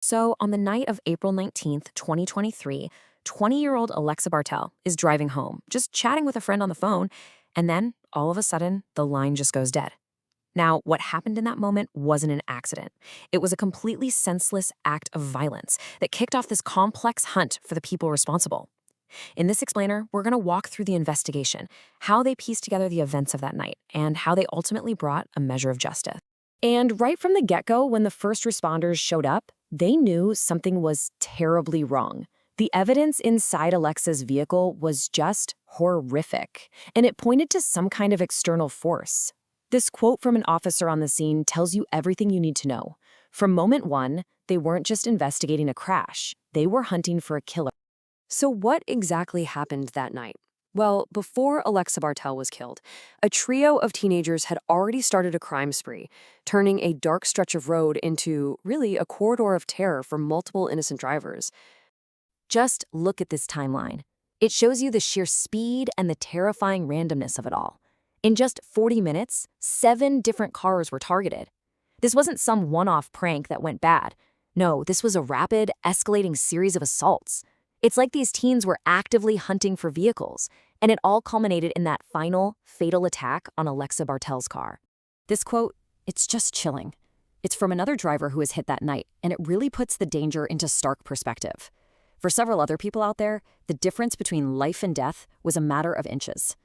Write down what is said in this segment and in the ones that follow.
So, on the night of April 19th, 2023, 20-year-old Alexa Bartel is driving home, just chatting with a friend on the phone, and then, all of a sudden, the line just goes dead. Now, what happened in that moment wasn't an accident. It was a completely senseless act of violence that kicked off this complex hunt for the people responsible. In this explainer, we're going to walk through the investigation, how they pieced together the events of that night, and how they ultimately brought a measure of justice. And right from the get-go, when the first responders showed up, they knew something was terribly wrong. The evidence inside Alexa's vehicle was just horrific, and it pointed to some kind of external force. This quote from an officer on the scene tells you everything you need to know. From moment one, they weren't just investigating a crash, they were hunting for a killer. So what exactly happened that night? Well, before Alexa Bartel was killed, a trio of teenagers had already started a crime spree, turning a dark stretch of road into, really, a corridor of terror for multiple innocent drivers. Just look at this timeline. It shows you the sheer speed and the terrifying randomness of it all. In just 40 minutes, 7 different cars were targeted. This wasn't some one-off prank that went bad. No, this was a rapid, escalating series of assaults. It's like these teens were actively hunting for vehicles, and it all culminated in that final, fatal attack on Alexa Bartel's car. This quote, it's just chilling. It's from another driver who was hit that night, and it really puts the danger into stark perspective. For several other people out there, the difference between life and death was a matter of inches.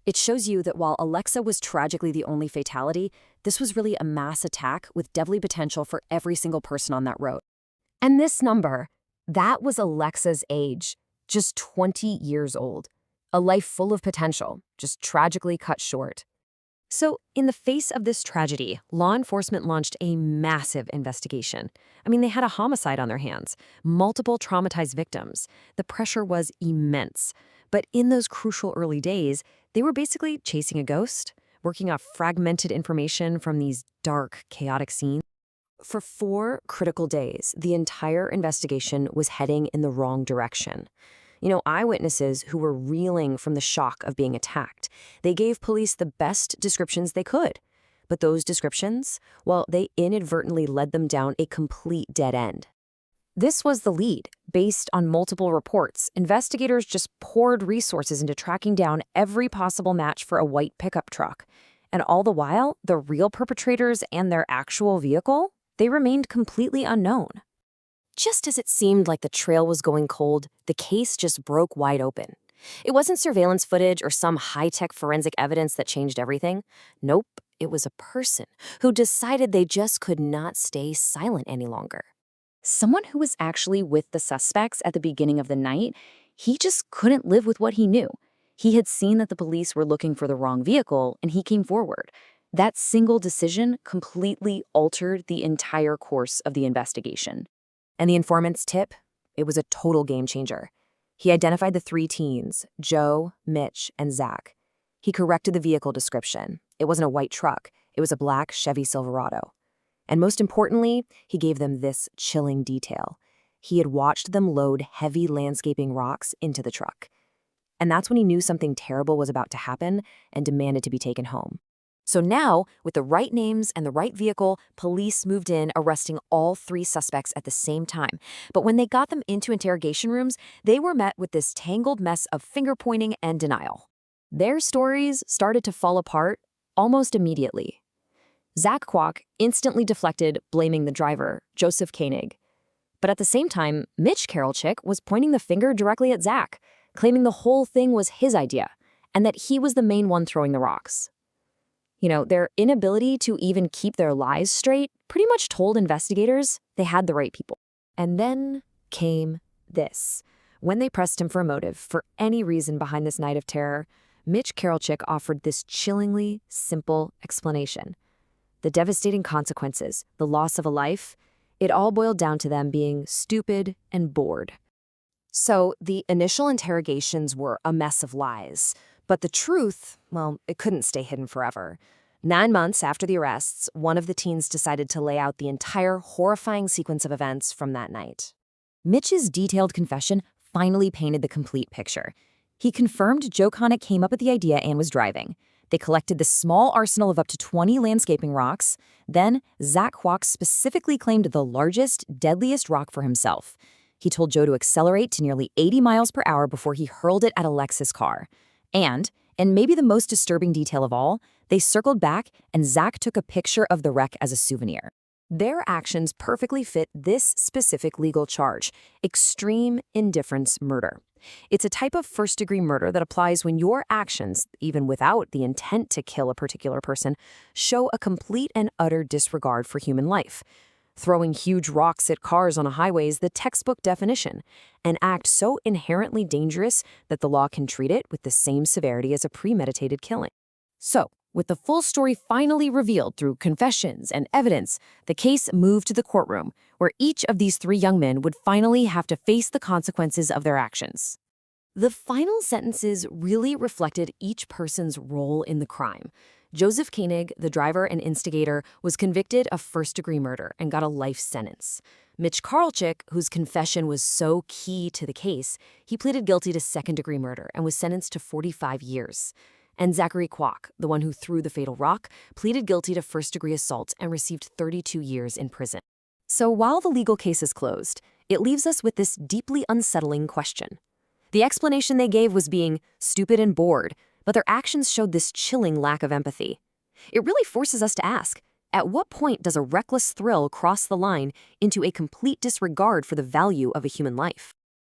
It shows you that while Alexa was tragically the only fatality, this was really a mass attack with deadly potential for every single person on that road. And this number, that was Alexa's age, just 20 years old. A life full of potential, just tragically cut short. So, in the face of this tragedy, law enforcement launched a massive investigation. I mean, they had a homicide on their hands, multiple traumatized victims. The pressure was immense. But in those crucial early days, they were basically chasing a ghost, working off fragmented information from these dark, chaotic scenes. For 4 critical days, the entire investigation was heading in the wrong direction. Eyewitnesses who were reeling from the shock of being attacked, they gave police the best descriptions they could. But those descriptions, well, they inadvertently led them down a complete dead end. This was the lead. Based on multiple reports, investigators just poured resources into tracking down every possible match for a white pickup truck. And all the while, the real perpetrators and their actual vehicle, they remained completely unknown. Just as it seemed like the trail was going cold, the case just broke wide open. It wasn't surveillance footage or some high-tech forensic evidence that changed everything. Nope, it was a person who decided they just could not stay silent any longer. Someone who was actually with the suspects at the beginning of the night, he just couldn't live with what he knew. He had seen that the police were looking for the wrong vehicle, and he came forward. That single decision completely altered the entire course of the investigation. And the informant's tip? It was a total game changer. He identified the 3 teens, Joe, Mitch, and Zach. He corrected the vehicle description. It wasn't a white truck. It was a black Chevy Silverado. And most importantly, he gave them this chilling detail. He had watched them load heavy landscaping rocks into the truck. And that's when he knew something terrible was about to happen and demanded to be taken home. So now, with the right names and the right vehicle, police moved in, arresting all 3 suspects at the same time. But when they got them into interrogation rooms, they were met with this tangled mess of finger-pointing and denial. Their stories started to fall apart almost immediately. Zach Kwok instantly deflected, blaming the driver, Joseph Koenig. But at the same time, Mitch Karolchik was pointing the finger directly at Zach, claiming the whole thing was his idea, and that he was the main one throwing the rocks. Their inability to even keep their lies straight pretty much told investigators they had the right people. And then came this. When they pressed him for a motive, for any reason behind this night of terror, Mitch Karolchik offered this chillingly simple explanation. The devastating consequences, the loss of a life, it all boiled down to them being stupid and bored. So the initial interrogations were a mess of lies. But the truth, well, it couldn't stay hidden forever. 9 months after the arrests, one of the teens decided to lay out the entire horrifying sequence of events from that night. Mitch's detailed confession finally painted the complete picture. He confirmed Joe Connick came up with the idea and was driving. They collected this small arsenal of up to 20 landscaping rocks. Then, Zach Kwok specifically claimed the largest, deadliest rock for himself. He told Joe to accelerate to nearly 80 miles per hour before he hurled it at a Lexus car. And maybe the most disturbing detail of all, they circled back and Zach took a picture of the wreck as a souvenir. Their actions perfectly fit this specific legal charge: extreme indifference murder. It's a type of first-degree murder that applies when your actions, even without the intent to kill a particular person, show a complete and utter disregard for human life. Throwing huge rocks at cars on a highway is the textbook definition, an act so inherently dangerous that the law can treat it with the same severity as a premeditated killing. So, with the full story finally revealed through confessions and evidence, the case moved to the courtroom, where each of these three young men would finally have to face the consequences of their actions. The final sentences really reflected each person's role in the crime. Joseph Koenig, the driver and instigator, was convicted of first-degree murder and got a life sentence. Mitch Karlchik, whose confession was so key to the case, he pleaded guilty to second-degree murder and was sentenced to 45 years. And Zachary Kwok, the one who threw the fatal rock, pleaded guilty to first-degree assault and received 32 years in prison. So while the legal case is closed, it leaves us with this deeply unsettling question. The explanation they gave was being stupid and bored, but their actions showed this chilling lack of empathy. It really forces us to ask, at what point does a reckless thrill cross the line into a complete disregard for the value of a human life?